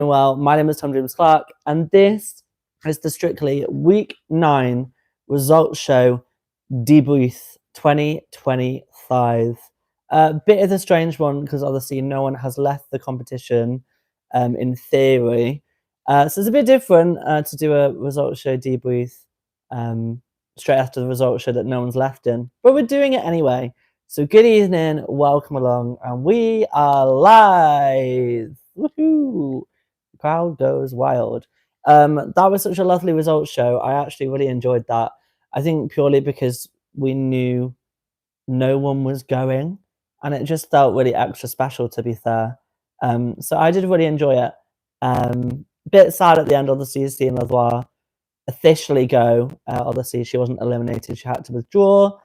Well, my name is Tom James Clark, and this is the Strictly Week 9 results show debrief 2025. A bit of a strange one because obviously no one has left the competition in theory. So it's a bit different to do a results show debrief straight after the results show that no one's left in. But we're doing it anyway. So good evening, welcome along, and we are live. Woohoo! The crowd goes wild. That was such a lovely results show. I actually really enjoyed that. I think purely because we knew no one was going, and it just felt really extra special, to be fair. So I did really enjoy it. Bit sad at the end, obviously, seeing Lavoir officially go. Obviously, she wasn't eliminated; she had to withdraw.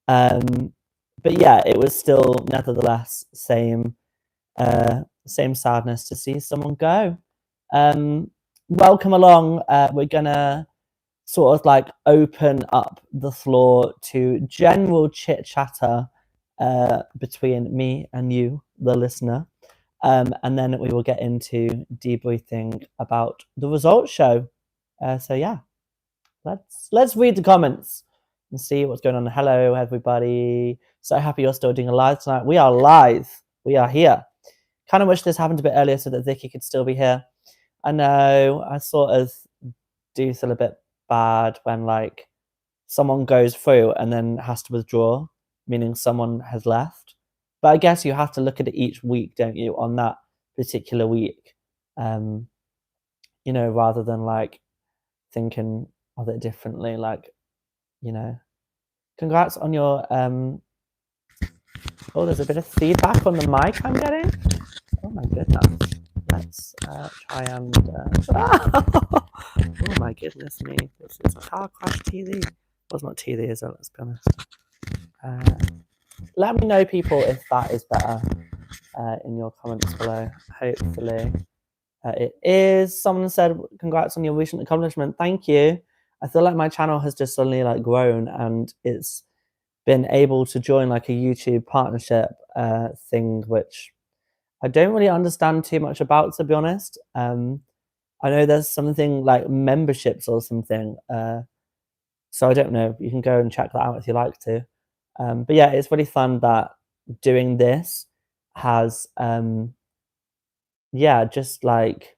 But yeah, it was still nevertheless same sadness to see someone go. Welcome along. We're gonna sort of like open up the floor to general chit chatter between me and you, the listener. And then we will get into debriefing about the results show. So yeah, let's read the comments and see what's going on. Hello, everybody. So happy you're still doing a live tonight. We are live. We are here. Kind of wish this happened a bit earlier so that Vicky could still be here. I know I sort of do feel a bit bad when like someone goes through and then has to withdraw, meaning someone has left. But I guess you have to look at it each week, don't you, on that particular week, you know, rather than like thinking of it differently. Like, you know, congrats on your oh, there's a bit of feedback on the mic I'm getting. Oh my goodness. Let's try and oh my goodness me, this is a car crash TV. Well, it's not TV, is it? Let's be honest. Let me know, people, if that is better in your comments below. Hopefully it is. Someone said congrats on your recent accomplishment. Thank you. I feel like my channel has just suddenly like grown, and it's been able to join like a YouTube partnership thing, which I don't really understand too much about, to be honest. I know there's something like memberships or something. So I don't know. You can go and check that out if you like to. But yeah, it's really fun that doing this has, yeah, just like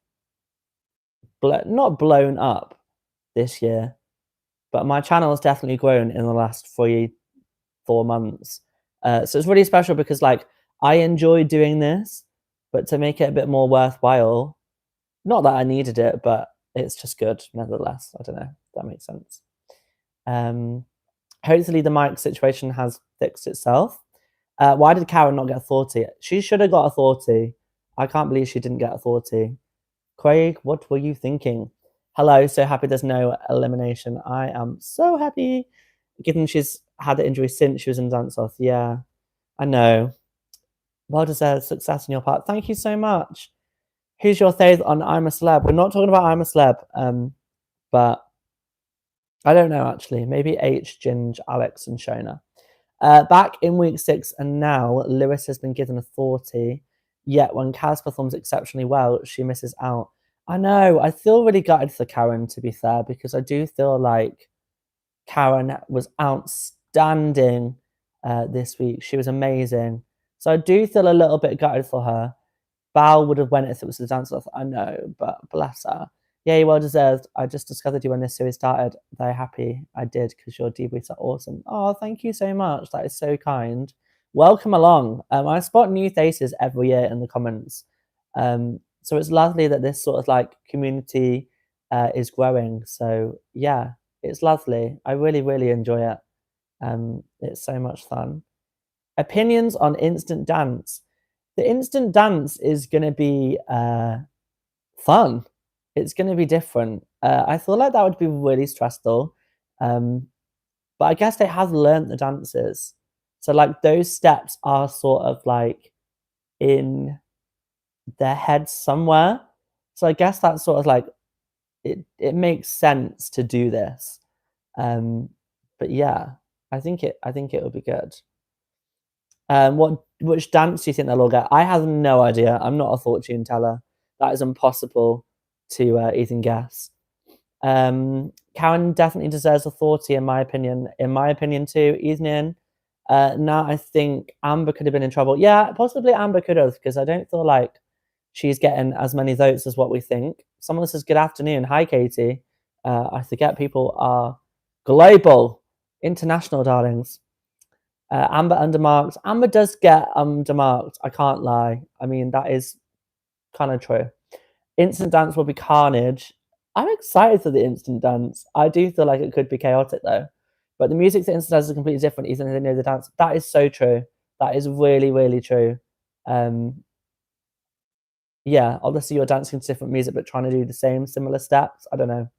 not blown up this year, but my channel has definitely grown in the last 4 months. So it's really special because like I enjoy doing this, but to make it a bit more worthwhile, not that I needed it, but it's just good nevertheless. I don't know if that makes sense. Hopefully the mic situation has fixed itself. Why did Karen not get a 40? She should have got a 40. I can't believe she didn't get a 40. Craig, what were you thinking? Hello, so happy there's no elimination. I am so happy, given she's had the injury since she was in dance off. Yeah, I know. Well deserved success on your part. Thank you so much. Who's your fave on I'm a Celeb? We're not talking about I'm a Celeb, but I don't know actually. Maybe H, Ginge, Alex, and Shona. Back in week 6, and now Lewis has been given a 40. Yet when Kaz performs exceptionally well, she misses out. I know. I feel really gutted for Karen, to be fair, because I do feel like Karen was outstanding this week. She was amazing. So I do feel a little bit gutted for her. Val would have went if it was the dance off. I know, but bless her. Yeah, well deserved. I just discovered you when this series started. Very happy I did because your debriefs are awesome. Oh, thank you so much. That is so kind. Welcome along. I spot new faces every year in the comments. So it's lovely that this sort of like community is growing. So yeah, it's lovely. I really, really enjoy it. It's so much fun. Opinions on instant dance. The instant dance is going to be fun. It's going to be different. I feel like that would be really stressful. But I guess they have learnt the dances. So like those steps are sort of like in their heads somewhere. So I guess that's sort of like, it makes sense to do this. But yeah, I think it would be good. Which dance do you think they'll all get? I have no idea. I'm not a fortune teller. That is impossible to even guess. Karen definitely deserves authority, in my opinion. In my opinion, too. Evening. Now I think Amber could have been in trouble. Yeah, possibly Amber could have, because I don't feel like she's getting as many votes as what we think. Someone says, good afternoon. Hi, Katie. I forget people are global, international darlings. Amber undermarked. Amber does get undermarked. I can't lie. I mean, that is kind of true. Instant dance will be carnage. I'm excited for the instant dance. I do feel like it could be chaotic though. But the music to instant dance is completely different, even though they know the dance. That is so true. That is really, really true. Yeah, obviously you're dancing to different music, but trying to do the same similar steps. I don't know.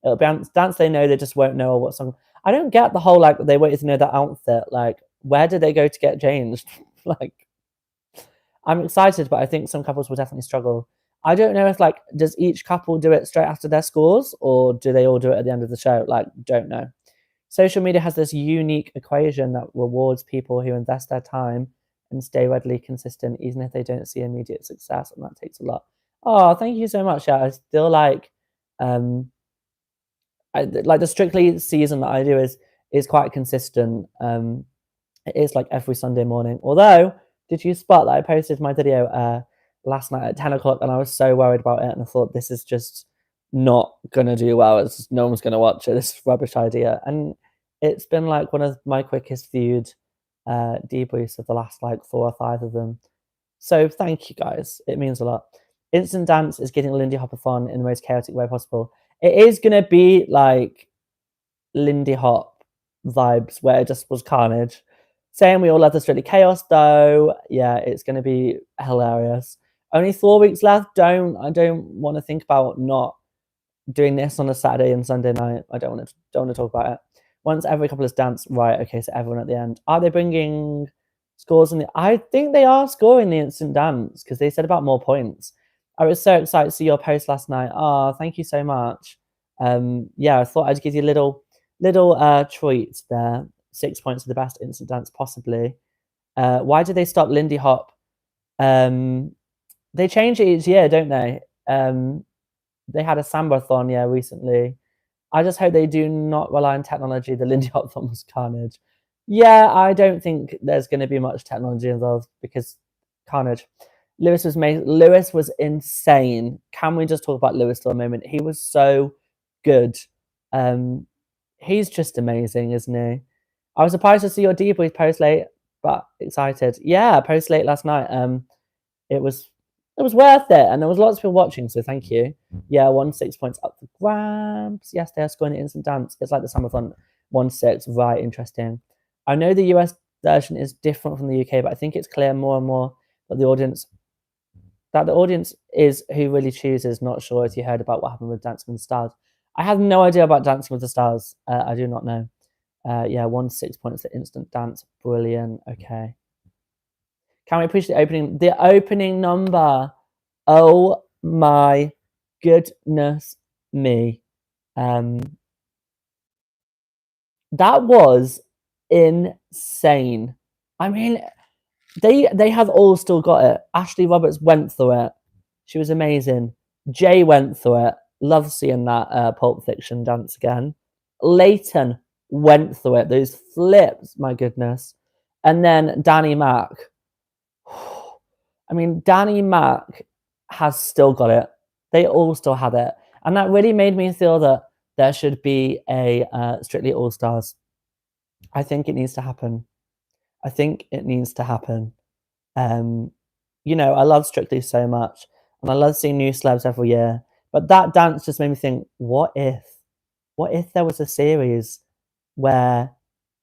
It'll be dance they know, they just won't know what song. I don't get the whole like they waited to know that outfit. Like, where did they go to get changed? Like, I'm excited, but I think some couples will definitely struggle. I don't know if like does each couple do it straight after their scores, or do they all do it at the end of the show? Like, don't know. Social media has this unique equation that rewards people who invest their time and stay readily consistent, even if they don't see immediate success, and that takes a lot. Oh, thank you so much. Yeah, I still like, like the Strictly season that I do is quite consistent. It is like every Sunday morning. Although, did you spot that I posted my video last night at 10 o'clock, and I was so worried about it, and I thought this is just not gonna do well. It's just, no one's gonna watch it. This rubbish idea, and it's been like one of my quickest viewed debriefs of the last like 4 or 5 of them. So thank you guys. It means a lot. Instant Dance is getting Lindy Hop on in the most chaotic way possible. It is gonna be like Lindy Hop vibes where it just was carnage. Saying we all love the Strictly Chaos though. Yeah, it's gonna be hilarious. Only 4 weeks left. I don't want to think about not doing this on a Saturday and Sunday night. I don't want to talk about it. Once every couple has danced, right? Okay, so everyone at the end. Are they bringing scores in the? I think they are scoring the instant dance because they said about more points. I was so excited to see your post last night. Oh, thank you so much. Yeah, I thought I'd give you a little treat there. 6 points for the best instant dance, possibly. Why did they stop Lindy Hop? They change it each year, don't they? They had a Sambathon, yeah, recently. I just hope they do not rely on technology. The Lindy Hop one was carnage. Yeah, I don't think there's going to be much technology involved because carnage. Lewis was insane. Can we just talk about Lewis for a moment? He was so good. He's just amazing, isn't he? I was surprised to see your debrief post late, but excited. Yeah, post late last night. It was worth it, and there was lots of people watching, so thank you. Yeah, 6 points up for grabs. Yes, they are scoring the instant dance. It's like the Summerthon 1-6. Right, interesting. I know the US version is different from the UK, but I think it's clear more and more that the audience is who really chooses. Not sure if you heard about what happened with Dancing with the Stars. I have no idea about Dancing with the Stars. I do not know. Yeah, 6 points for instant dance. Brilliant. Okay. Can we appreciate the opening number? Oh my goodness me. That was insane. I mean, they have all still got it. Ashley Roberts went through it. She was amazing. Jay went through it. Love seeing that Pulp Fiction dance again. Leighton went through it. Those flips, my goodness. And then Danny Mac. I mean, Danny Mac has still got it. They all still have it. And that really made me feel that there should be a Strictly All Stars. I think it needs to happen. I think it needs to happen. You know, I love Strictly so much, and I love seeing new celebs every year. But that dance just made me think, what if there was a series where,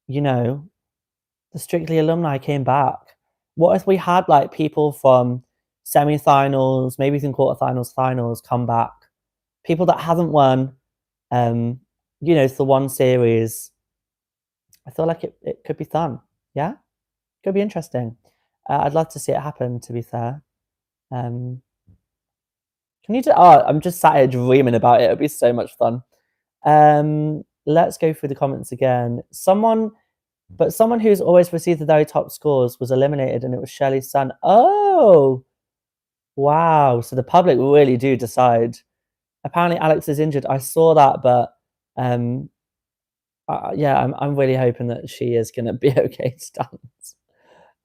you know, the Strictly alumni came back? What if we had like people from semi-finals, maybe even quarterfinals, finals come back? People that haven't won, you know, for one series. I feel like it could be fun. Yeah? Could be interesting. I'd love to see it happen, to be fair. Can you do, oh, I'm just sat here dreaming about it. It'd be so much fun. Let's go through the comments again. Someone who's always received the very top scores was eliminated, and it was Shirley's son. Oh, Wow. So the public really do decide. Apparently, Alex is injured. I saw that, but um, yeah, I'm really hoping that she is going to be okay to dance.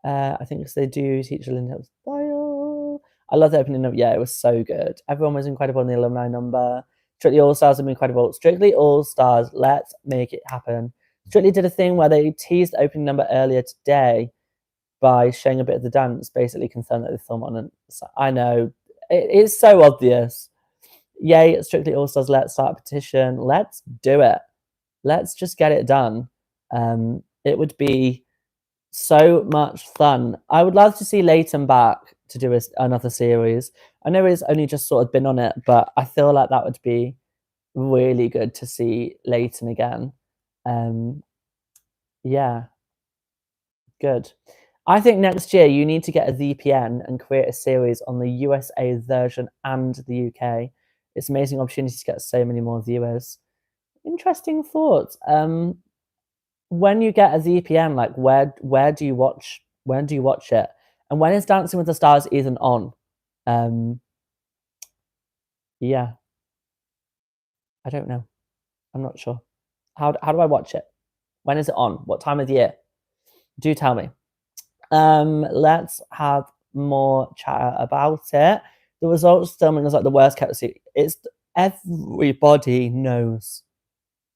I think because they do teach a Linda style. I love the opening up. Yeah, it was so good. Everyone was incredible in the alumni number. Strictly All Stars have been incredible. Strictly All Stars, let's make it happen. Strictly did a thing where they teased the opening number earlier today by showing a bit of the dance, basically confirmed that they film on. And I know it is so obvious. Yay, Strictly All Stars, let's start a petition. Let's do it. Let's just get it done. It would be so much fun. I would love to see Leighton back to do another series. I know he's only just sort of been on it, but I feel like that would be really good to see Leighton again. Yeah, good. I think next year you need to get a VPN and create a series on the USA version and the UK. It's an amazing opportunity to get so many more viewers. Interesting thoughts. When you get a VPN, like where do you watch it? And when is Dancing with the Stars even on? Yeah, I don't know. I'm not sure. How do I watch it? When is it on? What time of the year? Do tell me. Let's have more chat about it. The results filming is like the worst kept secret. It's everybody knows.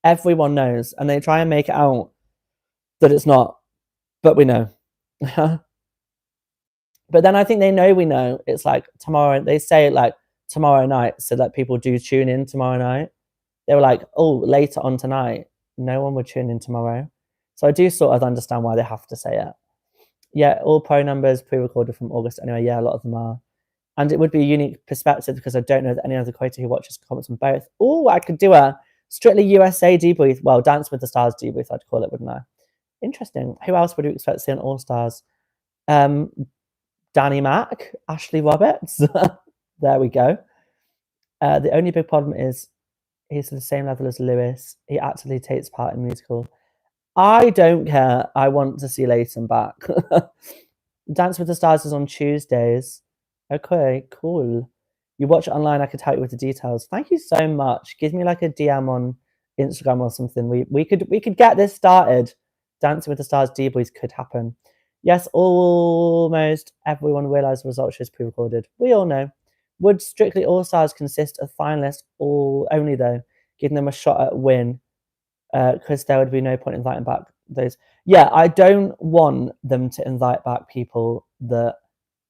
Everyone knows, and they try and make it out that it's not, but we know. But then I think they know we know. It's like tomorrow. They say it like tomorrow night, so that people do tune in tomorrow night. They were like, oh, later on tonight. No one would tune in tomorrow. So I do sort of understand why they have to say it. Yeah, all pro numbers pre-recorded from August anyway. Yeah, a lot of them are. And it would be a unique perspective because I don't know that any other creator who watches comments on both. Oh, I could do a Strictly USA debrief. Well, Dance with the Stars debrief, I'd call it, wouldn't I? Interesting. Who else would you expect to see on All Stars? Danny Mac, Ashley Roberts. There we go. The only big problem is he's at the same level as Lewis. He actively takes part in musical. I don't care. I want to see Leighton back. Dance with the Stars is on Tuesdays. Okay, cool. You watch it online, I could help you with the details. Thank you so much. Give me like a DM on Instagram or something. We could get this started. Dancing with the Stars debriefs could happen. Yes, almost everyone realised the result shows pre-recorded. We all know. Would Strictly All Stars consist of finalists all only though, giving them a shot at win? Because there would be no point inviting back those. Yeah, I don't want them to invite back people that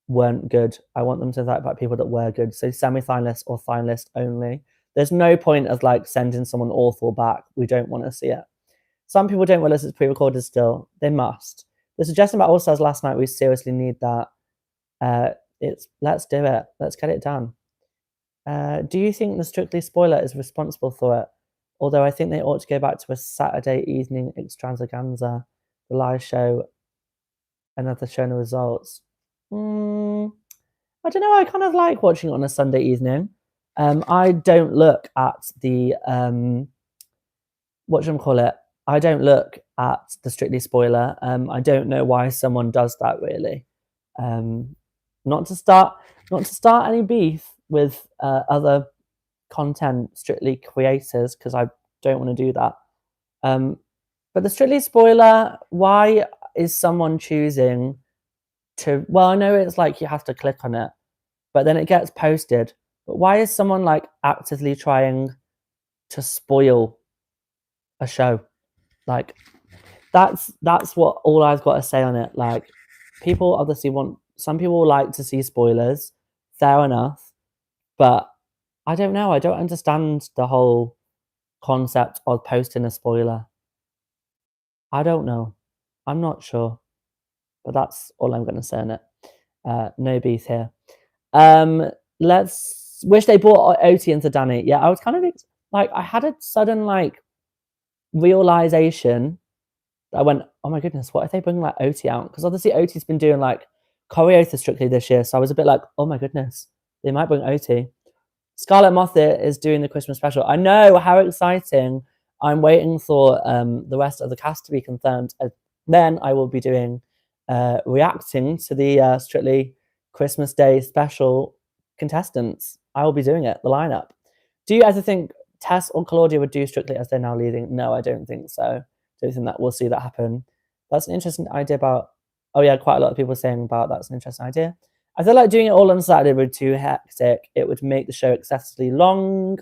weren't good. I want them to invite back people that were good. So semi-finalists or finalists only. There's no point of like sending someone awful back. We don't want to see it. Some people don't realize it's pre-recorded still. They must. The suggestion about All Stars last night, we seriously need that. Let's do it. Let's get it done. Do you think the Strictly spoiler is responsible for it? Although I think they ought to go back to a Saturday evening extravaganza, the live show, another show the results. I don't know. I kind of like watching it on a Sunday evening. I don't look at the whatchamacallit. I don't look at the Strictly spoiler. I don't know why someone does that really. Not to start any beef with other content Strictly creators because I don't want to do that. But the Strictly spoiler, why is someone choosing to? Well, I know it's like you have to click on it, but then it gets posted. But why is someone like actively trying to spoil a show? Like that's what all I've got to say on it. Like people obviously some people like to see spoilers, fair enough, but I don't know. I don't understand the whole concept of posting a spoiler. I don't know. I'm not sure, but that's all I'm going to say on it. No beef here. Let's wish they brought OT into Danny. Yeah, I was kind of like I had a sudden like realization. I went, oh my goodness, what if they bring like OT out? Because obviously OT's been doing like choreo for Strictly this year, so I was a bit like, oh my goodness, they might bring OT. Scarlett Moffat is doing the Christmas special. I know, how exciting. I'm waiting for the rest of the cast to be confirmed. And then I will be doing reacting to the Strictly Christmas Day special contestants. I will be doing it, the lineup. Do you ever think Tess or Claudia would do Strictly as they're now leading? No, I don't think so. Don't think that we'll see that happen. That's an interesting idea about, oh yeah, quite a lot of people saying about that's an interesting idea. I feel like doing it all on Saturday would be too hectic. It would make the show excessively long.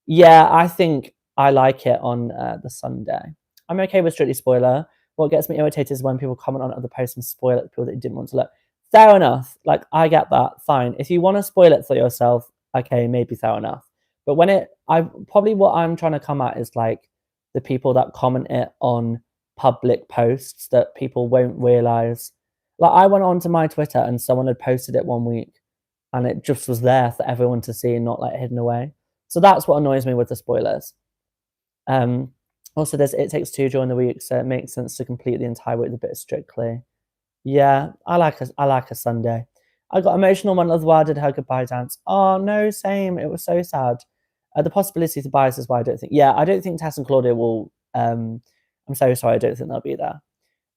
Yeah, I think I like it on the Sunday. I'm okay with Strictly spoiler. What gets me irritated is when people comment on other posts and spoil it to people that you didn't want to look. Fair enough. Like, I get that. Fine. If you want to spoil it for yourself, okay, maybe fair enough. But when what I'm trying to come at is like the people that comment it on public posts that people won't realize. Like, I went onto my Twitter and someone had posted it one week and it just was there for everyone to see and not like hidden away. So that's what annoys me with the spoilers. Also, there's It Takes Two during the week, so it makes sense to complete the entire week with a bit of Strictly. Yeah, I like a Sunday. I got emotional when Otherwise did her goodbye dance. Oh no, same. It was so sad. The possibility to bias is why I don't think. Yeah, I don't think Tess and Claudia will. I'm so sorry. I don't think they'll be there.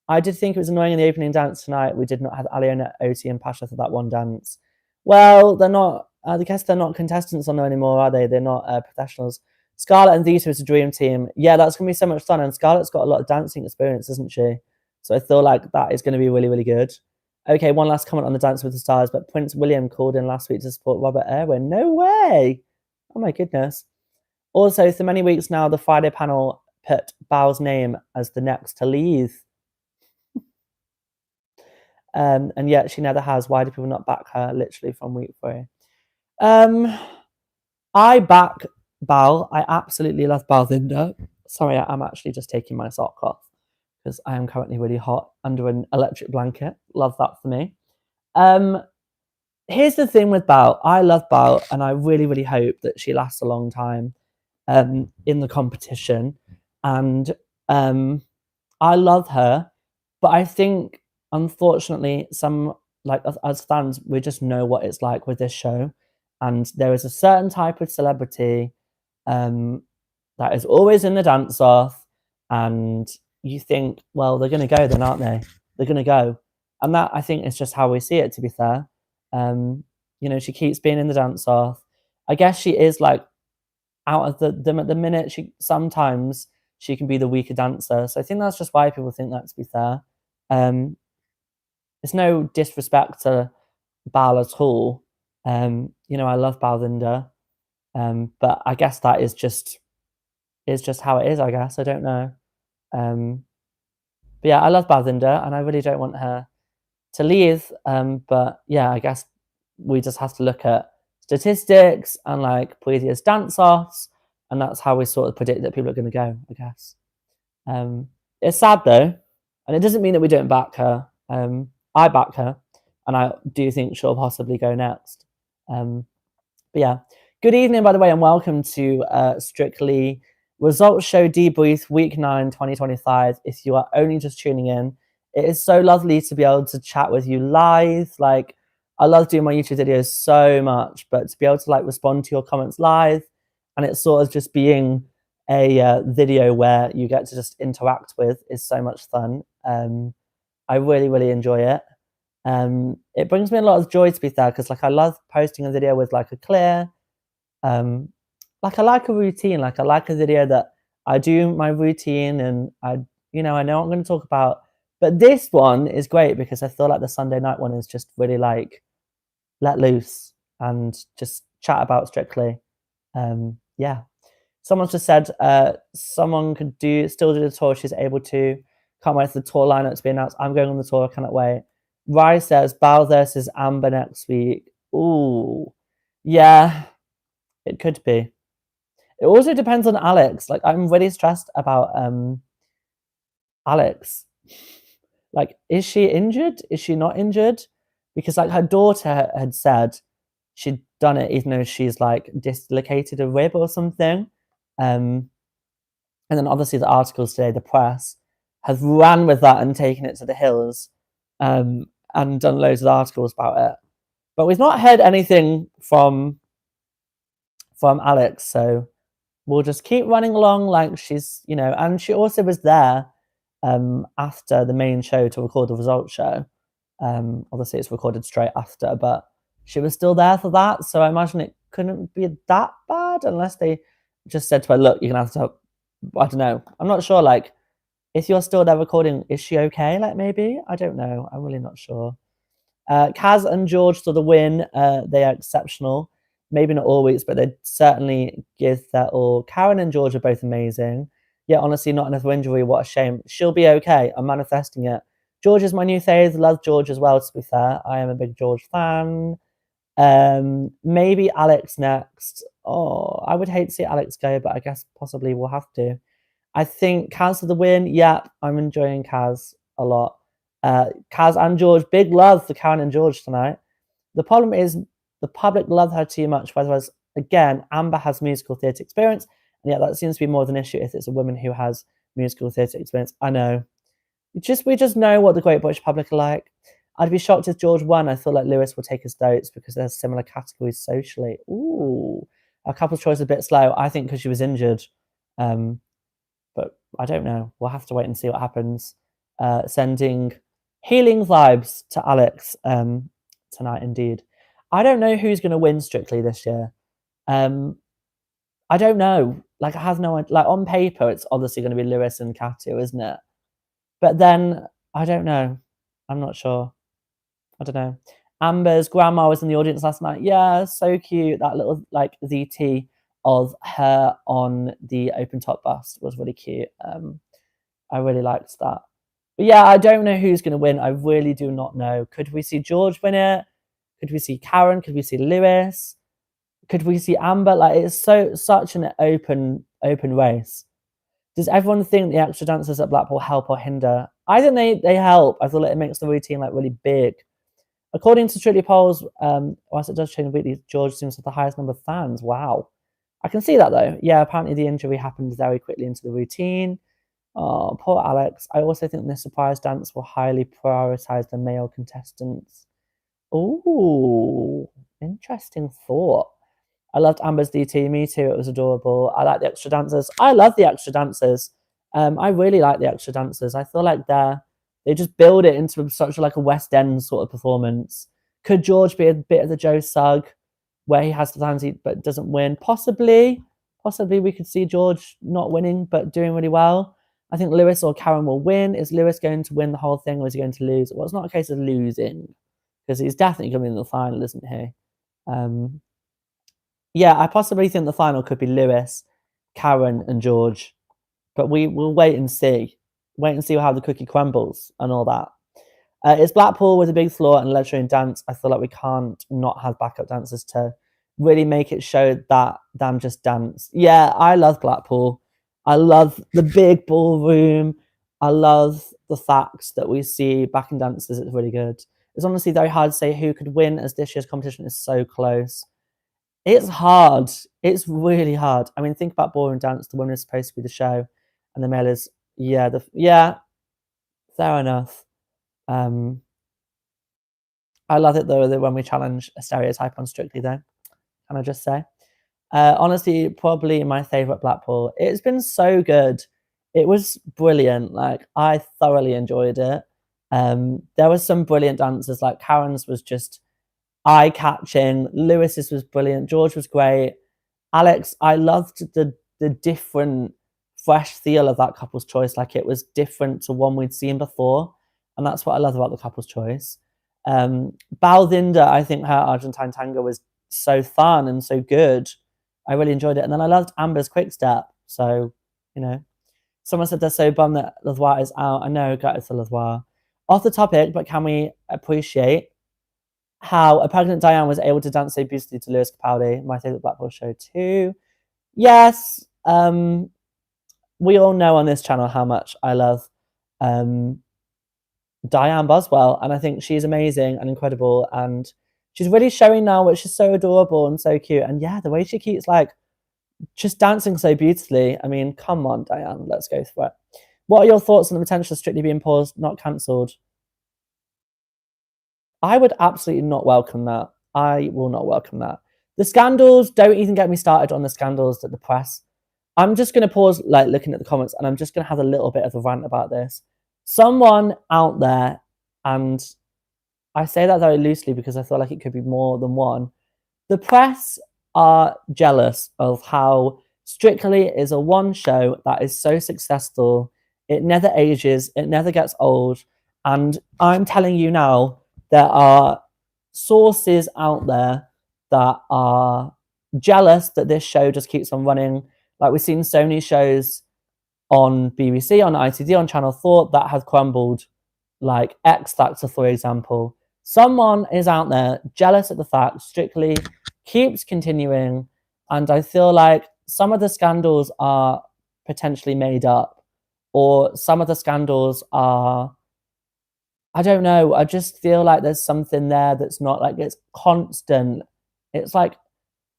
I did think it was annoying in the opening dance tonight. We did not have Aliona, Oti, and Pasha for that one dance. Well, they're not. I guess they're not contestants on there anymore, are they? They're not professionals. Scarlett and Vita is a dream team. Yeah, that's gonna be so much fun. And Scarlett's got a lot of dancing experience, isn't she? So I feel like that is going to be really, really good. Okay, one last comment on the Dance with the Stars, but Prince William called in last week to support Robert Irwin. No way! Oh my goodness. Also, for many weeks now, the Friday panel put Bao's name as the next to leave. And yet she never has. Why do people not back her literally from week 3? I back Bao. I absolutely love Balvinder. Sorry, I'm actually just taking my sock off because I am currently really hot under an electric blanket. Love that for me. Here's the thing with Bao. I love Bao, and I really, really hope that she lasts a long time in the competition. And I love her, but I think, unfortunately, some, like as fans, we just know what it's like with this show. And there is a certain type of celebrity that is always in the dance-off, and you think, well, they're going to go then, aren't they? They're going to go. And that, I think, is just how we see it, to be fair. She keeps being in the dance-off. I guess she is, like, out of them at the minute. Sometimes she can be the weaker dancer. So I think that's just why people think that, to be fair. It's no disrespect to Bal at all. I love Balvinder. But I guess that is just how it is, I guess. I don't know. But yeah, I love Balvinder and I really don't want her to leave. But yeah, I guess we just have to look at statistics and like previous dance-offs, and that's how we sort of predict that people are going to go, I guess. It's sad though, and it doesn't mean that we don't back her. I back her, and I do think she'll possibly go next. But yeah, good evening, by the way, and welcome to Strictly Results Show Debrief Week 9, 2025. If you are only just tuning in, it is so lovely to be able to chat with you live. Like, I love doing my YouTube videos so much, but to be able to like respond to your comments live, and it's sort of just being a video where you get to just interact with is so much fun. I really, really enjoy it. It brings me a lot of joy, to be fair, because like I love posting a video with like a clear, like I like a routine. Like I like a video that I do my routine and I know what I'm going to talk about. But this one is great because I feel like the Sunday night one is just really like let loose and just chat about Strictly. Yeah. Someone's just said someone could still do the tour. She's able to. Can't wait for the tour lineup to be announced. I'm going on the tour. I cannot wait. Rai says Bao versus Amber next week. Ooh, yeah, it could be. It also depends on Alex. Like, I'm really stressed about Alex. Like, is she injured? Is she not injured? Because like her daughter had said she'd done it even though she's like dislocated a rib or something. And then obviously the articles today, the press, have ran with that and taken it to the hills and done loads of articles about it. But we've not heard anything from Alex, so we'll just keep running along like she's, and she also was there after the main show to record the results show. Obviously it's recorded straight after, but she was still there for that. So I imagine it couldn't be that bad unless they just said to her, look, you're going to have to, I don't know. I'm not sure, like, if you're still there recording, is she okay? Like, maybe? I don't know. I'm really not sure. Kaz and George for the win. They are exceptional. Maybe not always, but they certainly give their all. Karen and George are both amazing. Yeah, honestly, not enough injury. What a shame. She'll be okay. I'm manifesting it. George is my new fave. Love George as well, to be fair. I am a big George fan. Maybe Alex next. Oh, I would hate to see Alex go, but I guess possibly we'll have to. I think Kaz for the win. Yeah, I'm enjoying Kaz a lot. Kaz and George, big love for Karen and George tonight. The problem is the public love her too much, whereas, again, Amber has musical theatre experience, and yet that seems to be more of an issue if it's a woman who has musical theatre experience. I know. We just know what the Great British public are like. I'd be shocked if George won. I feel like Lewis will take his votes because there's similar categories socially. Ooh, our couple's choice is a bit slow. I think because she was injured. But I don't know. We'll have to wait and see what happens. Sending healing vibes to Alex tonight, indeed. I don't know who's going to win Strictly this year. I don't know. Like, I have no idea. Like, on paper, it's obviously going to be Lewis and Katya, isn't it? But then, I don't know. I'm not sure. I don't know. Amber's grandma was in the audience last night. Yeah, so cute. That little, like, ZT of her on the open top bust was really cute. I really liked that. But yeah, I don't know who's going to win. I really do not know. Could we see George win it? Could we see Karen? Could we see Lewis? Could we see Amber? Like, it's such an open race. Does everyone think the extra dancers at Blackpool help or hinder? I think they help. I feel like it makes the routine like really big. According to Strictly polls, whilst it does change weekly, George seems to have the highest number of fans. Wow. I can see that though. Yeah, apparently the injury happened very quickly into the routine. Oh, poor Alex. I also think the surprise dance will highly prioritise the male contestants. Ooh, interesting thought. I loved Amber's DT. Me too. It was adorable. I like the extra dancers. I love the extra dancers. I really like the extra dancers. I feel like they just build it into such like a West End sort of performance. Could George be a bit of the Joe Sugg, where he has the fans but doesn't win? Possibly we could see George not winning but doing really well. I think Lewis or Karen will win. Is Lewis going to win the whole thing or is he going to lose? Well, it's not a case of losing because he's definitely going to be in the final, isn't he? Yeah, I possibly think the final could be Lewis, Karen, and George, but we'll wait and see. Wait and see how the cookie crumbles and all that. It's Blackpool with a big floor and legendary dance. I feel like we can't not have backup dancers to really make it show that damn just dance. Yeah, I love Blackpool. I love the big ballroom. I love the fact that we see backing dancers. It's really good. It's honestly very hard to say who could win as this year's competition is so close. It's hard. It's really hard. I mean, think about ballroom dance. The women are supposed to be the show, and the male is fair enough. I love it though that when we challenge a stereotype on Strictly though. Can I just say? Honestly, probably my favourite Blackpool. It's been so good. It was brilliant. Like, I thoroughly enjoyed it. There were some brilliant dancers. Like, Karen's was just eye-catching. Lewis's was brilliant. George was great. Alex, I loved the different, fresh feel of that couple's choice. Like, it was different to one we'd seen before. And that's what I love about the couple's choice. Balvinda, I think her Argentine tango was so fun and so good. I really enjoyed it. And then I loved Amber's quick step. So, you know, someone said they're so bummed that Lavoir is out. I know, gutted for Lavoir. Off the topic, but can we appreciate how a pregnant Diane was able to dance so beautifully to Lewis Capaldi, my favourite Blackpool show too? Yes, we all know on this channel how much I love Diane Boswell, and I think she's amazing and incredible, and she's really showing now, which is so adorable and so cute. And yeah, the way she keeps like just dancing so beautifully. I mean, come on, Diane, let's go for it. What are your thoughts on the potential of Strictly being paused, not cancelled? I would absolutely not welcome that. I will not welcome that. The scandals, don't even get me started on the scandals that the press. I'm just going to pause, like, looking at the comments, and I'm just going to have a little bit of a rant about this. Someone out there, and I say that very loosely because I feel like it could be more than one. The press are jealous of how Strictly is a one show that is so successful. It never ages, it never gets old. And I'm telling you now, there are sources out there that are jealous that this show just keeps on running. Like we've seen so many shows on BBC, on ITV, on Channel 4 that have crumbled, like X Factor, for example. Someone is out there jealous of the fact Strictly keeps continuing, and I feel like some of the scandals are potentially made up, or some of the scandals are, I don't know, I just feel like there's something there that's not like it's constant. It's like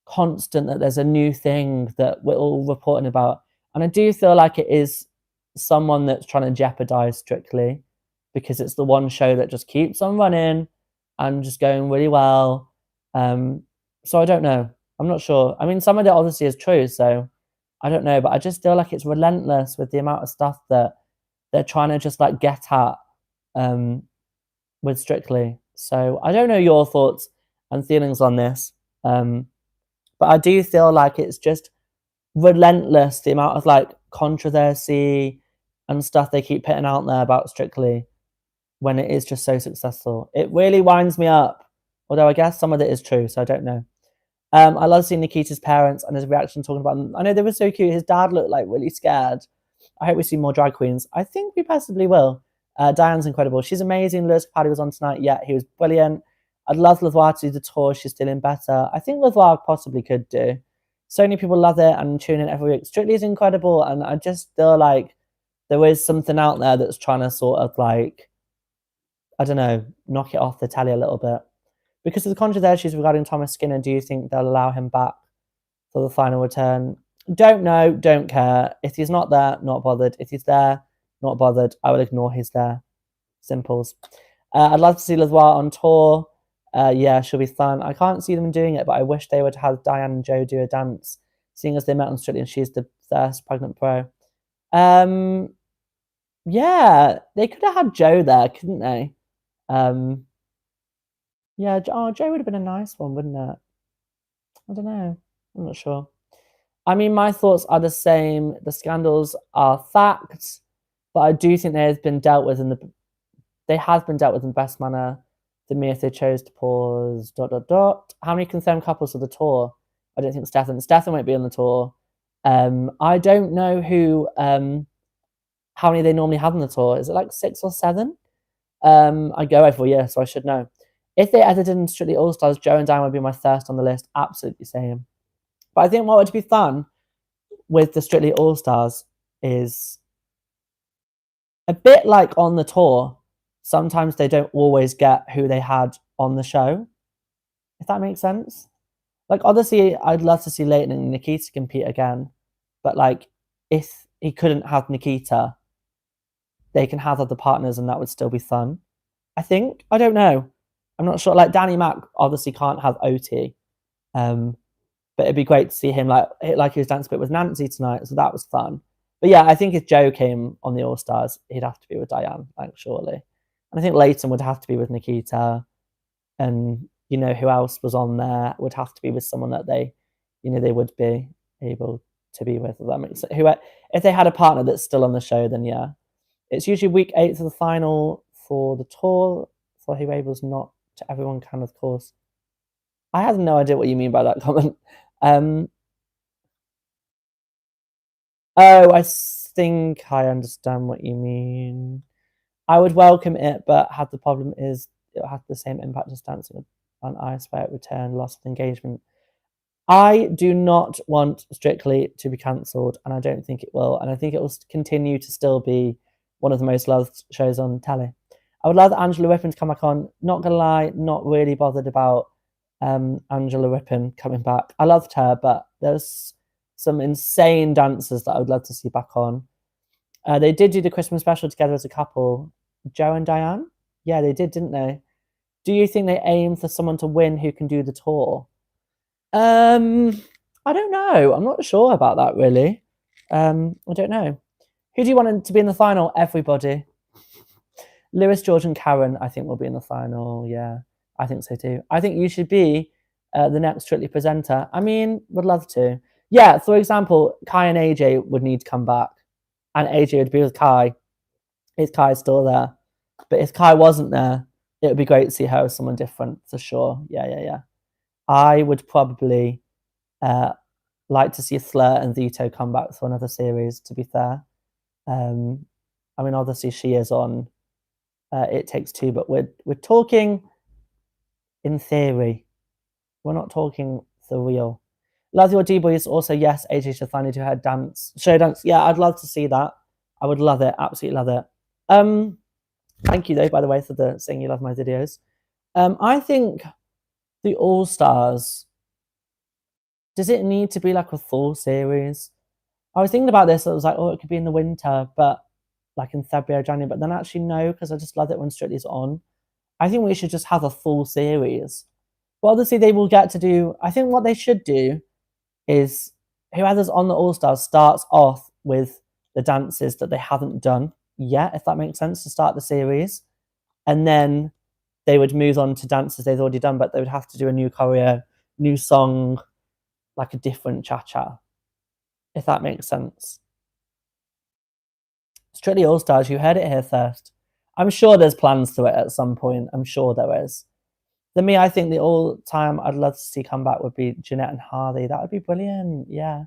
constant that there's a new thing that we're all reporting about. And I do feel like it is someone that's trying to jeopardize Strictly because it's the one show that just keeps on running and just going really well. So I don't know. I'm not sure. I mean, some of it obviously is true, so I don't know, but I just feel like it's relentless with the amount of stuff that they're trying to just like get at with Strictly. So I don't know your thoughts and feelings on this. But I do feel like it's just relentless the amount of like controversy and stuff they keep putting out there about Strictly when it is just so successful. It really winds me up. Although I guess some of it is true, so I don't know. I love seeing Nikita's parents and his reaction talking about them. I know they were so cute. His dad looked like really scared. I hope we see more drag queens. I think we possibly will. Diane's incredible. She's amazing. Lewis Capaldi was on tonight. Yeah, he was brilliant. I'd love Lavoie to do the tour. She's still in better. I think Lavoie possibly could do. So many people love it and tune in every week. Strictly is incredible, and I just feel like there is something out there that's trying to sort of like, I don't know, knock it off the telly a little bit. Because of the controversies regarding Thomas Skinner, do you think they'll allow him back for the final return? Don't know, don't care. If he's not there, not bothered. If he's there, not bothered. I will ignore he's there. Simples. I'd love to see Lavoie on tour. Yeah, she'll be fun. I can't see them doing it, but I wish they would have Diane and Joe do a dance, seeing as they met on Strictly and she's the first pregnant pro. Yeah, they could have had Joe there, couldn't they? Yeah, Joe would have been a nice one, wouldn't it? I don't know. I'm not sure. I mean, my thoughts are the same. The scandals are facts, but I do think they have been dealt with in the best manner. The me if they chose to pause. ... How many confirmed couples for the tour? I don't think Stefan won't be on the tour. I don't know who. How many they normally have on the tour? Is it like 6 or 7? I go every year, so I should know. If they edited in Strictly All Stars, Joe and Diane would be my first on the list. Absolutely same. But I think what would be fun with the Strictly All Stars is a bit like on the tour. Sometimes they don't always get who they had on the show, if that makes sense. Like, obviously, I'd love to see Leighton and Nikita compete again. But, like, if he couldn't have Nikita, they can have other partners and that would still be fun. I think. I don't know. I'm not sure. Like, Danny Mac obviously can't have OT. But it'd be great to see him like he was dancing a bit with Nancy tonight. So that was fun. But yeah, I think if Joe came on the All Stars, he'd have to be with Diane, like, surely. And I think Leighton would have to be with Nikita. And, you know, who else was on there would have to be with someone that they, you know, they would be able to be with. If that makes sense. If they had a partner that's still on the show, then yeah. It's usually week 8 for the final for the tour. For who Abel's not to everyone can, of course. I have no idea what you mean by that comment. Oh, I think I understand what you mean. I would welcome it, but the problem is it will have the same impact as dancing on ice where it returned, loss of engagement. I do not want Strictly to be cancelled, and I don't think it will. And I think it will continue to still be one of the most loved shows on telly. I would love Angela Rippon to come back on. Not gonna lie, not really bothered about Angela Rippon coming back. I loved her, but there's some insane dancers that I would love to see back on. They did do the Christmas special together as a couple. Joe and Diane? Yeah, they did, didn't they? Do you think they aim for someone to win who can do the tour? I don't know. I'm not sure about that, really. I don't know. Who do you want to be in the final? Everybody. Lewis, George, and Karen, I think, will be in the final. Yeah, I think so too. I think you should be the next Strictly presenter. I mean, would love to. Yeah, for example, Kai and AJ would need to come back, and AJ would be with Kai. If Kai's still there, but if Kai wasn't there, it would be great to see her as someone different for sure. Yeah. I would probably like to see Fleur and Vito come back for another series. To be fair, I mean, obviously she is on It Takes Two, but we're talking in theory. We're not talking for real. Love your D-boys. Also, yes, AJ should finally do her show dance. Yeah, I'd love to see that. I would love it. Absolutely love it. Thank you though, by the way, for saying you love my videos. I think the All Stars. Does it need to be like a full series? I was thinking about this. I was like, oh, it could be in the winter, but like in February or January. But then actually no, because I just love it when Strictly's on. I think we should just have a full series. But obviously they will get to do. I think what they should do is whoever's on the All Stars starts off with the dances that they haven't done yet, if that makes sense, to start the series. And then they would move on to dances they've already done, but they would have to do a new choreo, new song, like a different cha-cha, if that makes sense. Strictly All Stars, you heard it here first. I'm sure there's plans to it at some point. I'm sure there is. For me, I think the all-time I'd love to see come back would be Jeanette and Harley. That would be brilliant. Yeah.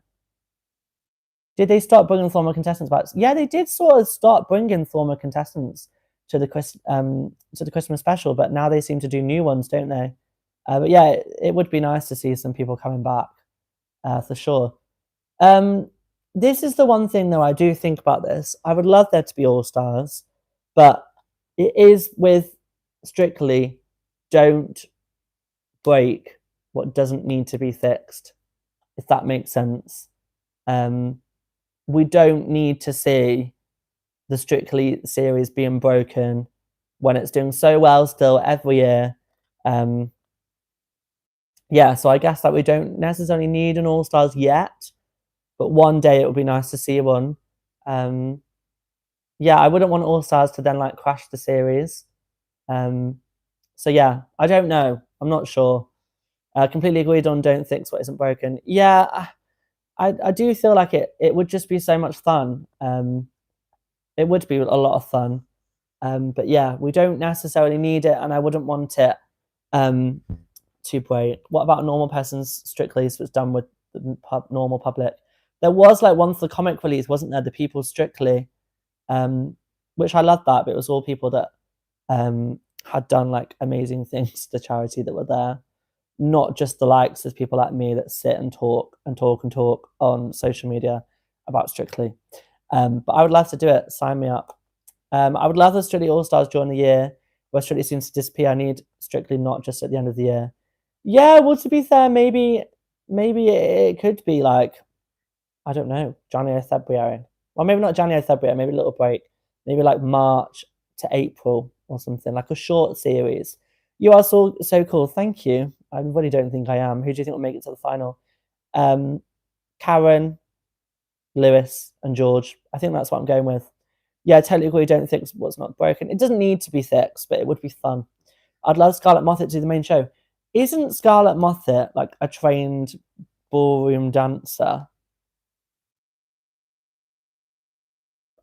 Did they start bringing former contestants back? Yeah, they did sort of start bringing former contestants to the Christmas special, but now they seem to do new ones, don't they? But yeah, it would be nice to see some people coming back, for sure. This is the one thing, though, I do think about this. I would love there to be All Stars, but it is with Strictly, don't break what doesn't need to be fixed, if that makes sense. We don't need to see the Strictly series being broken when it's doing so well still every year. Yeah, so I guess that we don't necessarily need an All Stars yet, but one day it would be nice to see one. Yeah, I wouldn't want All Stars to then like crash the series. So yeah, I don't know. I'm not sure. Completely agreed on don't fix what isn't broken. Yeah, I do feel like it would just be so much fun. It would be a lot of fun. But yeah, we don't necessarily need it, and I wouldn't want it to break. What about Normal Person's Strictly? So it's done with the normal public. There was like one for the comic release, wasn't there? The People's Strictly, which I loved that, but it was all people that had done like amazing things to the charity that were there, not just the likes of people like me that sit and talk on social media about Strictly. But I would love to do it. Sign me up. I would love the Strictly All Stars during the year where Strictly seems to disappear. I need Strictly not just at the end of the year. Yeah, well, to be fair, maybe it could be like, I don't know, January, February. Well, maybe not January, February, maybe a little break. Maybe like March to April or something, like a short series. You are so cool. Thank you. I really don't think I am. Who do you think will make it to the final? Karen, Lewis, and George. I think that's what I'm going with. Yeah, I totally agree. Don't fix what's not broken. It doesn't need to be fixed, but it would be fun. I'd love Scarlett Moffat to do the main show. Isn't Scarlett Moffat like a trained ballroom dancer?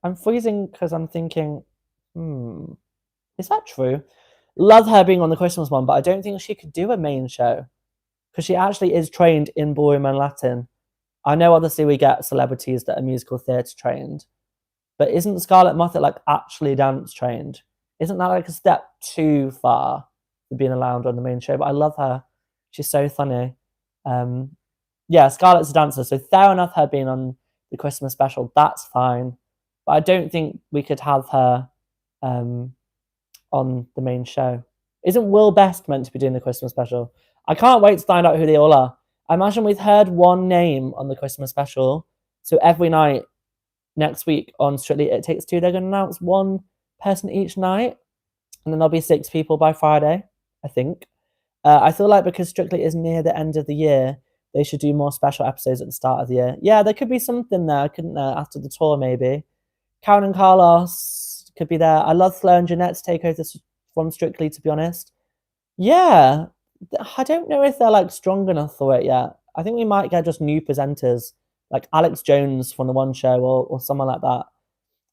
I'm freezing because I'm thinking, is that true? Love her being on the Christmas one, but I don't think she could do a main show because she actually is trained in ballroom and Latin. I know obviously we get celebrities that are musical theatre trained, but isn't Scarlett Moffat like actually dance trained? Isn't that like a step too far for being allowed on the main show? But I love her. She's so funny. Yeah, Scarlett's a dancer, so fair enough her being on the Christmas special. That's fine. But I don't think we could have her on the main show. Isn't Will Best meant to be doing the Christmas special? I can't wait to find out who they all are. I imagine we've heard one name on the Christmas special. So every night next week on Strictly It Takes Two, they're going to announce one person each night. And then there'll be 6 people by Friday, I think. I feel like because Strictly is near the end of the year, they should do more special episodes at the start of the year. Yeah, there could be something there, couldn't there, after the tour maybe. Karen and Carlos could be there. I love Fleur and Jeanette to take over from Strictly, to be honest. Yeah, I don't know if they're like strong enough for it yet. I think we might get just new presenters, like Alex Jones from the One Show or someone like that.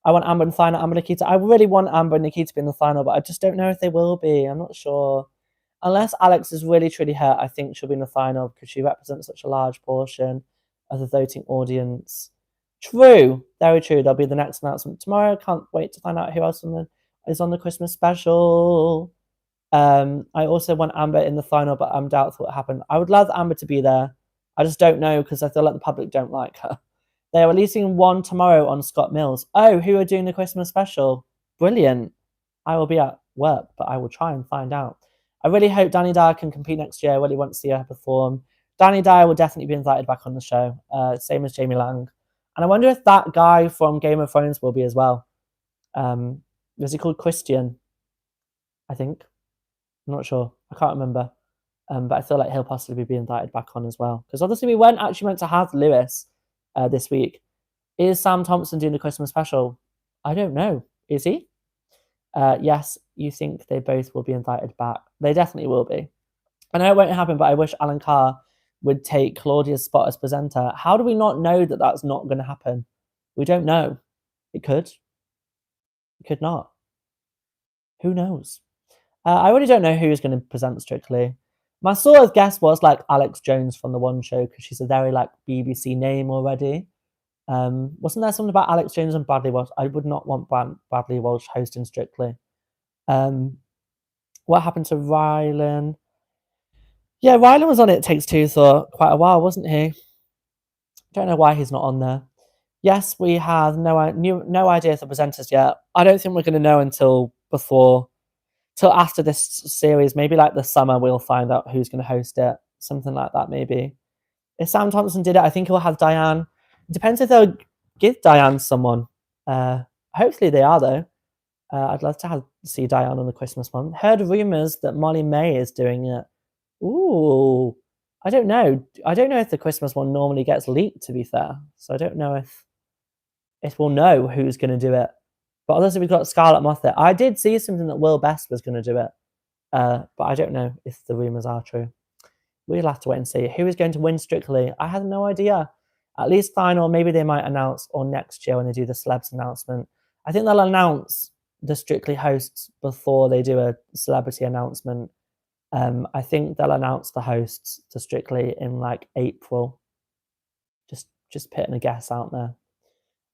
I want Amber in the final, Amber and Nikita. I really want Amber and Nikita to be in the final, but I just don't know if they will be. I'm not sure. Unless Alex is really truly hurt, I think she'll be in the final because she represents such a large portion of the voting audience. True, very true. There'll be the next announcement tomorrow. Can't wait to find out who else is on the Christmas special. I also want Amber in the final, but I'm doubtful it happened. I would love Amber to be there. I just don't know because I feel like the public don't like her. They are releasing one tomorrow on Scott Mills. Oh, who are doing the Christmas special? Brilliant. I will be at work, but I will try and find out. I really hope Danny Dyer can compete next year. I really want to see her perform. Danny Dyer will definitely be invited back on the show, same as Jamie Lang. And I wonder if that guy from Game of Thrones will be as well. Was he called Christian? I think. I'm not sure. I can't remember. But I feel like he'll possibly be invited back on as well. Because obviously we weren't actually meant to have Lewis this week. Is Sam Thompson doing the Christmas special? I don't know. Is he? Yes, you think they both will be invited back. They definitely will be. I know it won't happen, but I wish Alan Carr would take Claudia's spot as presenter. How do we not know that that's not going to happen? We don't know. It could. It could not. Who knows? I really don't know who's going to present Strictly. My sort of guess was like Alex Jones from the One Show because she's a very like BBC name already. Wasn't there something about Alex Jones and Bradley Walsh? I would not want Bradley Walsh hosting Strictly. What happened to Rylan? Yeah, Rylan was on It Takes Two for quite a while, wasn't he? Don't know why he's not on there. Yes, we have no idea for presenters yet. I don't think we're going to know until after this series. Maybe like the summer we'll find out who's going to host it. Something like that, maybe. If Sam Thompson did it, I think he'll have Diane. It depends if they'll give Diane someone. Hopefully they are, though. I'd love to see Diane on the Christmas one. Heard rumours that Molly May is doing it. Ooh. I don't know. I don't know if the Christmas one normally gets leaked, to be fair. So I don't know if we'll know who's going to do it. But obviously we've got Scarlett Moffat. I did see something that Will Best was going to do it. But I don't know if the rumours are true. We'll have to wait and see. Who is going to win Strictly? I have no idea. At least final, maybe they might announce, or next year when they do the celebs announcement. I think they'll announce the Strictly hosts before they do a celebrity announcement. I think they'll announce the hosts to Strictly in like April. Just putting a guess out there.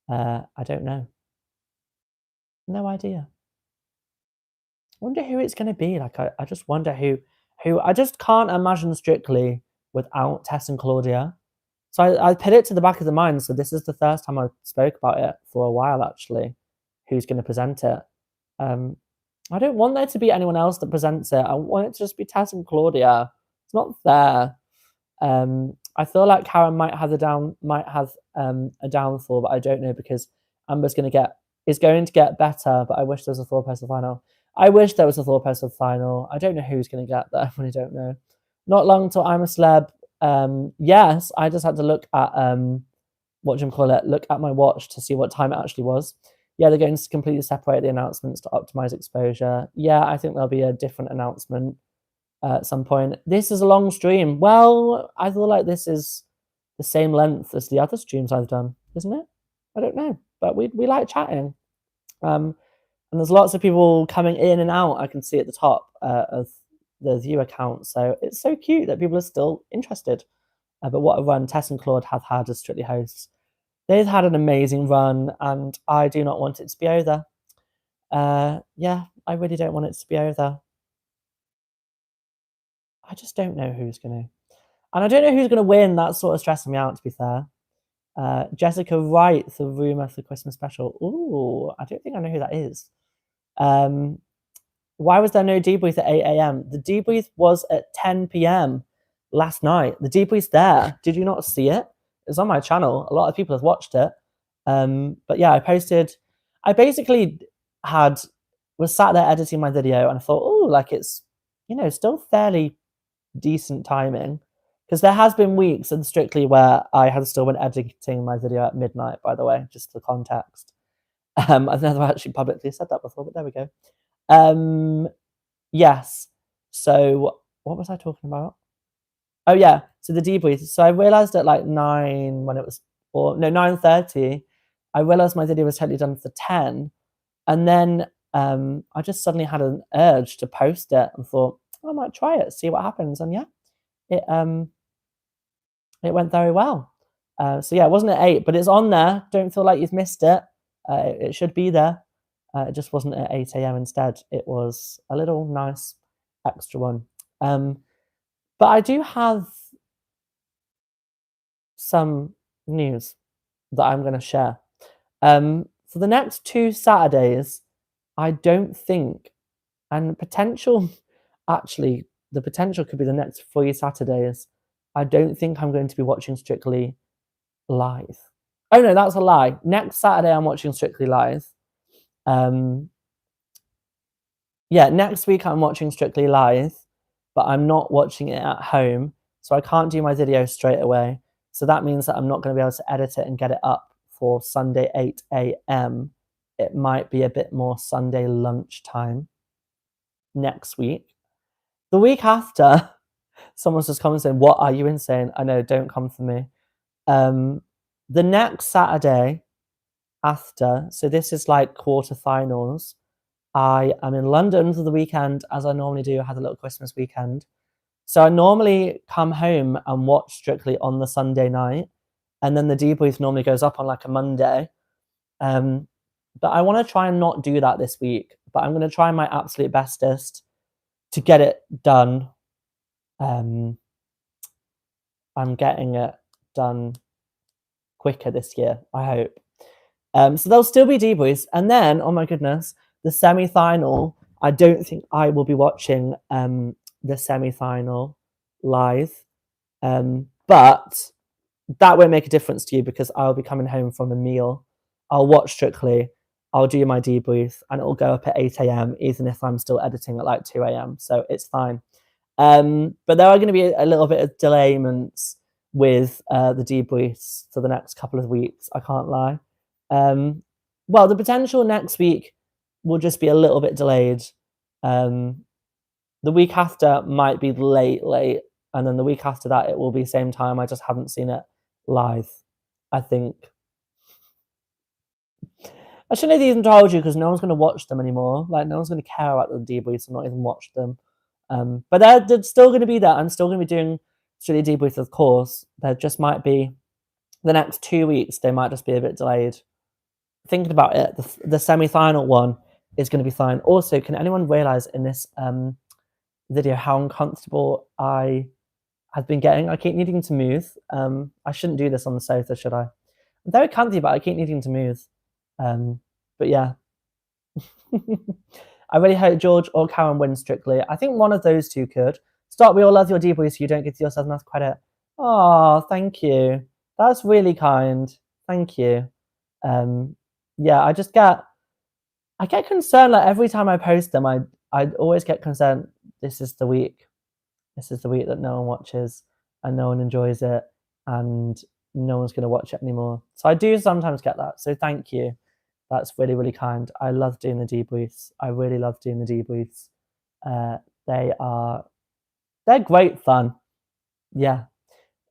I don't know. No idea. Wonder who it's going to be. Like I just wonder who. I just can't imagine Strictly without Tess and Claudia. So I put it to the back of the mind. So this is the first time I spoke about it for a while, actually. Who's going to present it? I don't want there to be anyone else that presents it. I want it to just be Tess and Claudia. It's not fair. I feel like Karen might have a downfall, but I don't know because Amber's going to get better. But I wish there was a four-person final. I wish there was a four-person final. I don't know who's going to get there. I really don't know. Not long till I'm a celeb. Yes, I just had to look at look at my watch to see what time it actually was. Yeah, they're going to completely separate the announcements to optimize exposure. Yeah, I think there'll be a different announcement at some point. This is a long stream. Well, I feel like this is the same length as the other streams I've done, isn't it? I don't know, but we like chatting. And there's lots of people coming in and out. I can see at the top of the viewer count. So it's so cute that people are still interested. But what a run Tess and Claude have had as Strictly hosts. They've had an amazing run, and I do not want it to be over. Yeah, I really don't want it to be over. I just don't know who's going to. And I don't know who's going to win. That's sort of stressing me out, to be fair. Jessica Wright, the rumour for the Christmas special. Ooh, I don't think I know who that is. Why was there no debrief at 8 a.m.? The debrief was at 10 p.m. last night. The debrief's there. Did you not see it? It's on my channel. A lot of people have watched it. But yeah, I basically was sat there editing my video and I thought, oh, like it's, still fairly decent timing. Because there has been weeks in Strictly where I had still been editing my video at midnight, by the way, just for context. I've never actually publicly said that before, but there we go. Yes. So what was I talking about? Oh yeah, so the debrief. So I realized at like 9 when it was, or no, 9:30, I realized my video was totally done for 10. And then I just suddenly had an urge to post it and thought, I might try it, see what happens. And yeah, it it went very well. So yeah, it wasn't at 8, but it's on there. Don't feel like you've missed it. It should be there. It just wasn't at 8 a.m. instead. It was a little nice extra one. But I do have some news that I'm going to share. For the next 2 Saturdays, I don't think, and potential, actually, the potential could be the next 3 Saturdays. I don't think I'm going to be watching Strictly live. Oh no, that's a lie. Next Saturday, I'm watching Strictly live. Yeah, next week I'm watching Strictly live, but I'm not watching it at home, so I can't do my video straight away. So that means that I'm not going to be able to edit it and get it up for Sunday 8 a.m. It might be a bit more Sunday lunchtime next week. The week after, someone's just come and saying, "What, are you insane?" I know, don't come for me. The next Saturday after, so this is like quarterfinals, I am in London for the weekend, as I normally do. I had a little Christmas weekend. So I normally come home and watch Strictly on the Sunday night, and then the debrief normally goes up on like a Monday. But I want to try and not do that this week, but I'm going to try my absolute bestest to get it done. I'm getting it done quicker this year, I hope. So there'll still be debriefs. And then, oh my goodness, the semi-final, I don't think I will be watching the semi-final live. But that won't make a difference to you because I'll be coming home from a meal. I'll watch Strictly, I'll do my debrief, and it'll go up at 8 a.m. even if I'm still editing at like 2 a.m. So it's fine. But there are going to be a little bit of delayments with the debriefs for the next couple of weeks, I can't lie. Well, the potential next week will just be a little bit delayed. The week after might be late, and then the week after that it will be same time. I just haven't seen it live, I think. I shouldn't have even told you because no one's going to watch them anymore. Like, no one's going to care about the debriefs and not even watch them. But they're still going to be there. I'm still going to be doing Strictly debriefs, of course. There just might be the next 2 weeks. They might just be a bit delayed. Thinking about it, the semi-final one is going to be fine. Also, can anyone realize in this video how uncomfortable I have been getting? I keep needing to move. I shouldn't do this on the sofa, should I? I'm very comfy, but I keep needing to move. But yeah. I really hope George or Karen win Strictly. I think one of those two could. Stop, we all love your debrief so you don't give yourself enough credit. Oh, thank you. That's really kind. Thank you. Yeah, I get concerned like every time I post them, I always get concerned this is the week that no one watches and no one enjoys it and no one's going to watch it anymore. So I do sometimes get that. So thank you. That's really, really kind. I love doing the debriefs. I really love doing the debriefs. They're great fun. Yeah.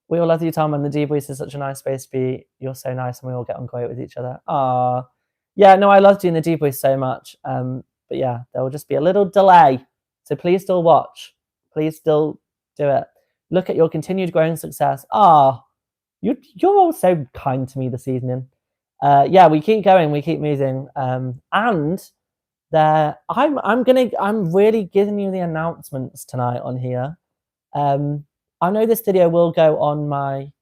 We all love you, Tom, and the debriefs is such a nice space to be. You're so nice and we all get on great with each other. Ah, yeah, no, I love doing the debriefs so much. But yeah, there will just be a little delay. So please still watch. Please still do it. Look at your continued growing success. Ah, you're all so kind to me this evening. Yeah, we keep going, we keep moving. And there I'm really giving you the announcements tonight on here. I know this video will go on my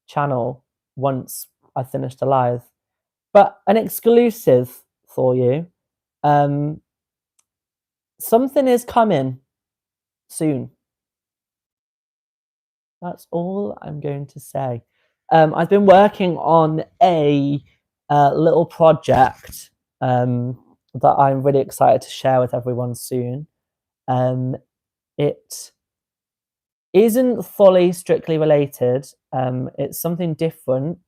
channel once I finish the live, but an exclusive for you. Something is coming soon. That's all I'm going to say. I've been working on a little project that I'm really excited to share with everyone soon. It isn't fully Strictly related. It's something different.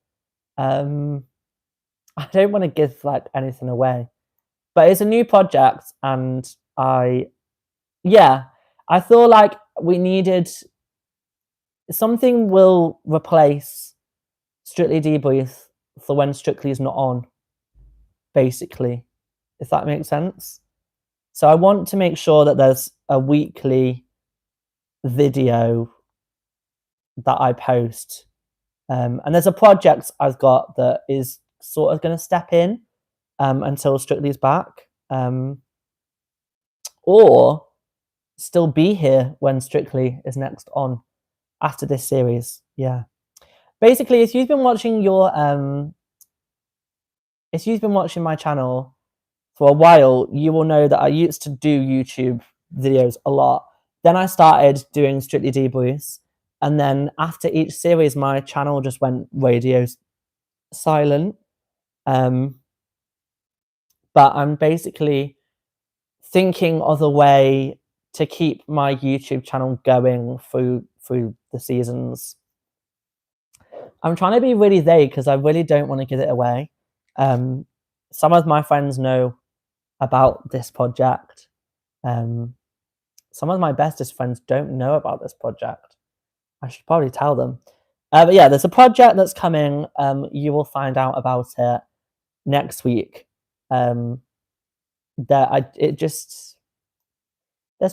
I don't want to give like anything away, but it's a new project, and I feel like we needed something will replace Strictly Debrief for when Strictly is not on, basically, if that makes sense. So I want to make sure that there's a weekly video that I post. And there's a project I've got that is sort of going to step in until Strictly's back. Or still be here when Strictly is next on after this series. Yeah. Basically, if you've been watching my channel for a while, you will know that I used to do YouTube videos a lot. Then I started doing Strictly Debriefs, and then after each series, my channel just went radio silent. But I'm basically thinking of a way to keep my YouTube channel going through the seasons. I'm trying to be really vague because I really don't want to give it away. Some of my friends know about this project. Some of my bestest friends don't know about this project. I should probably tell them. But yeah, there's a project that's coming. You will find out about it next week. There's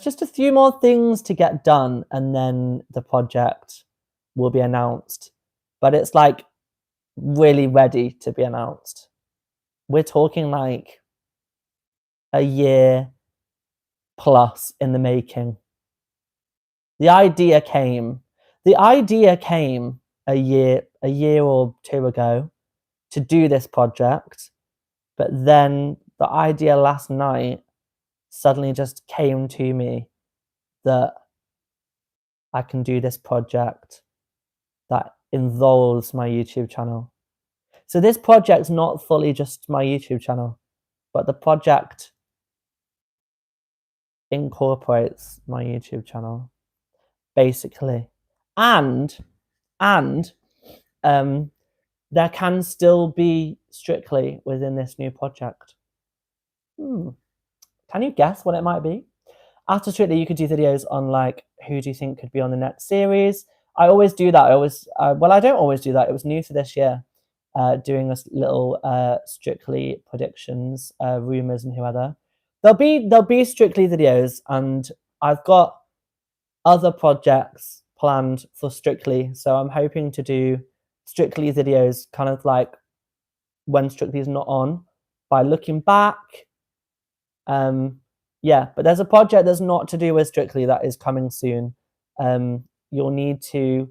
just a few more things to get done, and then the project will be announced. But it's like really ready to be announced. We're talking like a year plus in the making. The idea came a year or two ago to do this project, but then the idea last night suddenly just came to me that I can do this project that involves my YouTube channel. So this project's not fully just my YouTube channel, but the project incorporates my YouTube channel, basically. And there can still be Strictly within this new project. Can you guess what it might be? After Strictly, you could do videos on like who do you think could be on the next series. I always do that. I don't always do that. It was new for this year, doing a little Strictly predictions, rumors, and whoever. There'll be Strictly videos, and I've got other projects planned for Strictly. So I'm hoping to do Strictly videos, kind of like when Strictly is not on, by looking back. Yeah, but there's a project that's not to do with Strictly that is coming soon. You'll need to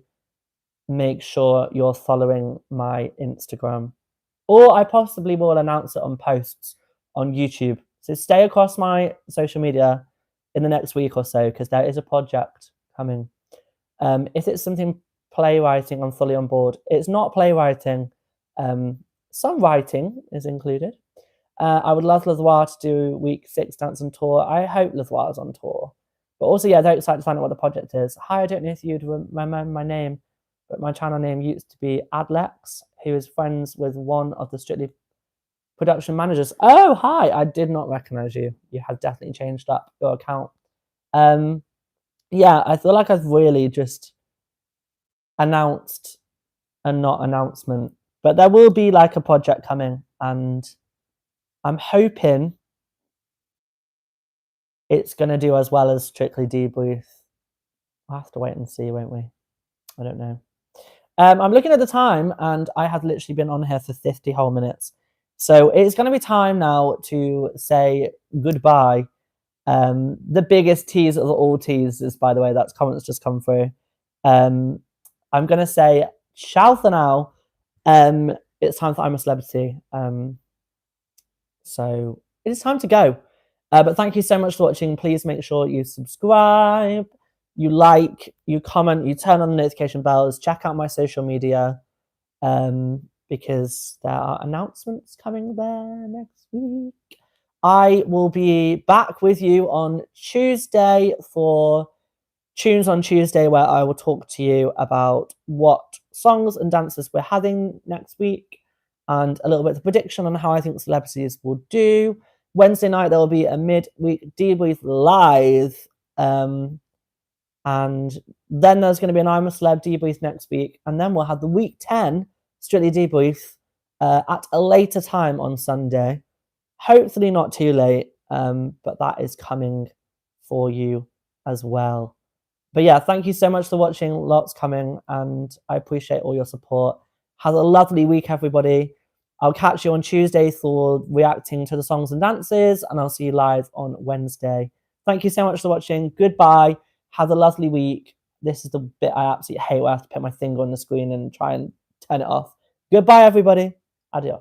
make sure you're following my Instagram, or I possibly will announce it on posts on YouTube. So stay across my social media in the next week or so, because there is a project coming. If it's something playwriting, I'm fully on board. It's not playwriting. Some writing is included. I would love Lazoir to do week 6 dance on tour. I hope Lazoir is on tour. But also, yeah, very excited to find out what the project is. Hi, I don't know if you'd remember my name, but my channel name used to be Adlex, who is friends with one of the Strictly production managers. Oh, hi, I did not recognize you. You have definitely changed up your account. Yeah, I feel like I've really just announced a not announcement, but there will be like a project coming, and I'm hoping it's going to do as well as Strictly Debrief. We'll have to wait and see, won't we? I don't know. I'm looking at the time, and I have literally been on here for 50 whole minutes. So it's going to be time now to say goodbye. The biggest tease of all teases, by the way, that's comments just come through. I'm going to say ciao for now. It's time for I'm a Celebrity. So it is time to go. But thank you so much for watching. Please make sure you subscribe, you like, you comment, you turn on the notification bells. Check out my social media, because there are announcements coming there next week. I will be back with you on Tuesday for Tunes on Tuesday, where I will talk to you about what songs and dances we're having next week. and a little bit of prediction on how I think celebrities will do. Wednesday night, there will be a midweek debrief live. And then there's going to be an I'm a Celeb debrief next week. And then we'll have the week 10 Strictly debrief at a later time on Sunday. Hopefully not too late, but that is coming for you as well. But yeah, thank you so much for watching. Lots coming, and I appreciate all your support. Have a lovely week, everybody. I'll catch you on Tuesday for reacting to the songs and dances, and I'll see you live on Wednesday. Thank you so much for watching. Goodbye. Have a lovely week. This is the bit I absolutely hate, where I have to put my finger on the screen and try and turn it off. Goodbye, everybody. Adios.